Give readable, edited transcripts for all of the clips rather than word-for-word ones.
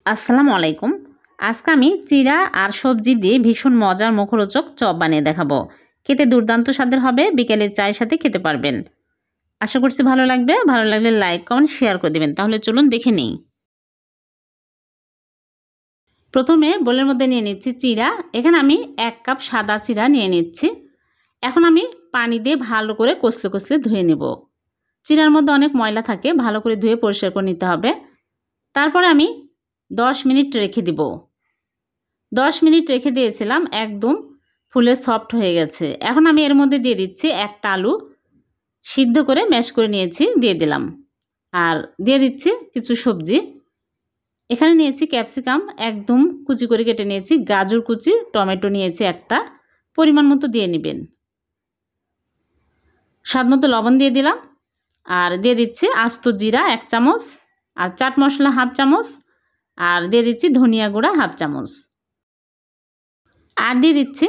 আসসালামু আলাইকুম। আজকে আমি চিড়া আর সবজি দিয়ে ভীষণ মজার মুখরোচক চপ বানিয়ে দেখাবো। খেতে দুর্দান্ত স্বাদের হবে, বিকেলের চায়ের সাথে খেতে পারবেন। আশা করছি ভালো লাগবে। ভালো লাগলে লাইক কমেন্ট শেয়ার করে দেবেন। তাহলে চলুন দেখে নিই। প্রথমে বোলের মধ্যে নিয়ে নিচ্ছি চিড়া। এখানে আমি 1 কাপ সাদা চিড়া নিয়ে নিচ্ছি। এখন আমি পানি দিয়ে ভালো করে কষলে কষলে ধুয়ে নেব। চিড়ার মধ্যে অনেক ময়লা থাকে, ভালো করে ধুয়ে পরিষ্কার করে নিতে হবে। তারপরে আমি 10 মিনিট রেখে দিব। 10 মিনিট রেখে দিয়েছিলাম, একদম ফুলে সফট হয়ে গেছে। এখন আমি এর মধ্যে দিয়ে দিচ্ছি একটা আলু সিদ্ধ করে ম্যাশ করে নিয়েছি, দিয়ে দিলাম। আর দিয়ে দিচ্ছি কিছু সবজি। এখানে নিয়েছি ক্যাপসিকাম একদম কুচি করে কেটে নিয়েছি, গাজর কুচি, টমেটো নিয়েছি একটা, পরিমাণ মতো দিয়ে নেবেন। স্বাদ মতো লবণ দিয়ে দিলাম। আর দিয়ে দিচ্ছি আস্ত জিরা 1 চামচ, আর চাট মশলা 1/2 চামচ, আর দিয়ে দিচ্ছি ধনিয়া গুঁড়া 1/2 চামচ, আর দিয়ে দিচ্ছি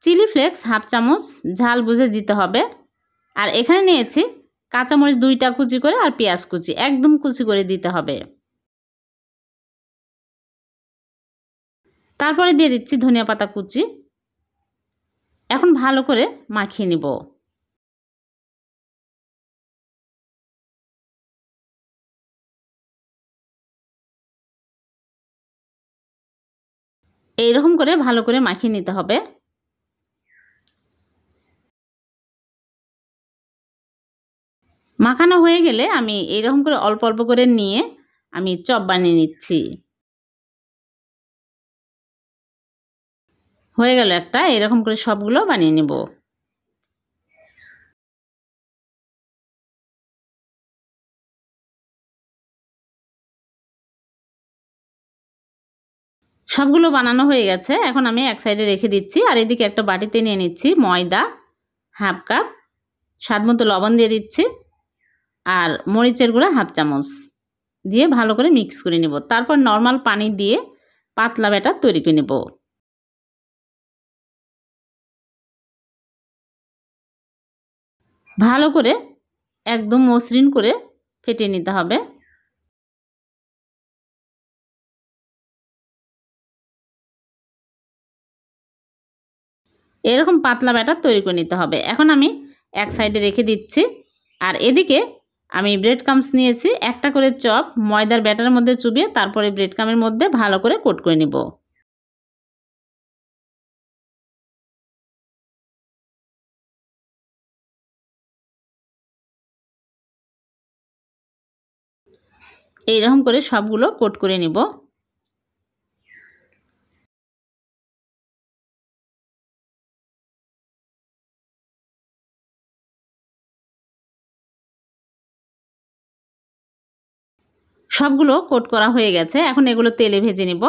চিলি ফ্লেক্স 1/2 চামচ, ঝাল বুঝে দিতে হবে। আর এখানে নিয়েছি কাঁচামরিচ 2টা কুচি করে, আর পেঁয়াজ কুচি একদম কুচি করে দিতে হবে। তারপরে দিয়ে দিচ্ছি ধনিয়া পাতা কুচি। এখন ভালো করে মাখিয়ে নিব। এইরকম করে ভালো করে মাখিয়ে নিতে হবে। মাখানো হয়ে গেলে আমি এইরকম করে অল্প অল্প করে নিয়ে আমি চপ বানিয়ে নিচ্ছি। হয়ে গেল একটা, এরকম করে সবগুলো বানিয়ে নেব। সবগুলো বানানো হয়ে গেছে। এখন আমি এক সাইডে রেখে দিচ্ছি। আর এদিকে একটা বাটিতে নিয়ে নিচ্ছি ময়দা 1/2 কাপ, স্বাদ মতো লবণ দিয়ে দিচ্ছি, আর মরিচের গুঁড়া 1/2 চামচ দিয়ে ভালো করে মিক্স করে নেব। তারপর নর্মাল পানি দিয়ে পাতলা ব্যাটার তৈরি করে নেব। ভালো করে একদম মসৃণ করে ফেটিয়ে নিতে হবে। এরকম পাতলা ব্যাটার তৈরি করে নিতে হবে। এখন আমি এক সাইডে রেখে দিচ্ছি। আর এদিকে আমি ব্রেড ক্রাম্বস নিয়েছি, একটা করে চপ ময়দার ব্যাটারের মধ্যে চুবিয়ে তারপরে ব্রেড ক্রাম্বের মধ্যে ভালো করে কোট করে নিব। এইরকম করে সবগুলো কোট করে নিব। সবগুলো কোট করা হয়ে গেছে। এখন এগুলো তেলে ভেজে নিব।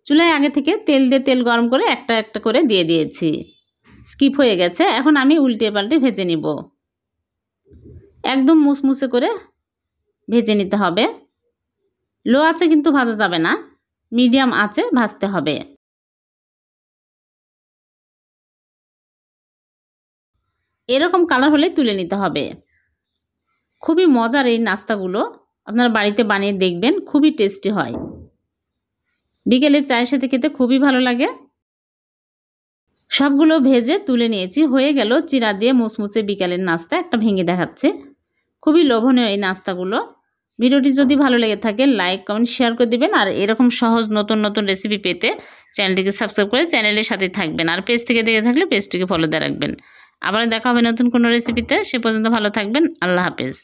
চুলায় আগে থেকে তেল গরম করে একটা একটা করে দিয়ে দিয়েছি, স্কিপ হয়ে গেছে। এখন আমি উল্টে পাল্টে ভেজে নিব। একদম মুসমুসে করে ভেজে নিতে হবে। লো আঁচে কিন্তু ভাজা যাবে না, মিডিয়াম আঁচে ভাজতে হবে। এরকম কালার হলে তুলে নিতে হবে। খুবই মজার এই নাস্তাগুলো, আপনারা বাড়িতে বানিয়ে দেখবেন, খুবই টেস্টি হয়। বিকেলে চায়ের সাথে খেতে খুবই ভালো লাগে। সবগুলো ভেজে তুলে নিয়েছি। হয়ে গেল চিড়া দিয়ে মুসমুসে বিকেলের নাস্তা। একটা ভেঙে দেখাচ্ছে, খুবই লোভনীয় এই নাস্তাগুলো। ভিডিওটি যদি ভালো লেগে থাকে লাইক কমেন্ট শেয়ার করে দিবেন। আর এরকম সহজ নতুন নতুন রেসিপি পেতে চ্যানেলটিকে সাবস্ক্রাইব করে চ্যানেলের সাথে থাকবেন। আর পেজ থেকে দেখে থাকলে পেজটিকে ফলো দিয়ে রাখবেন। আবার দেখা হবে নতুন কোনো রেসিপিতে। সে পর্যন্ত ভালো থাকবেন। আল্লাহ হাফেজ।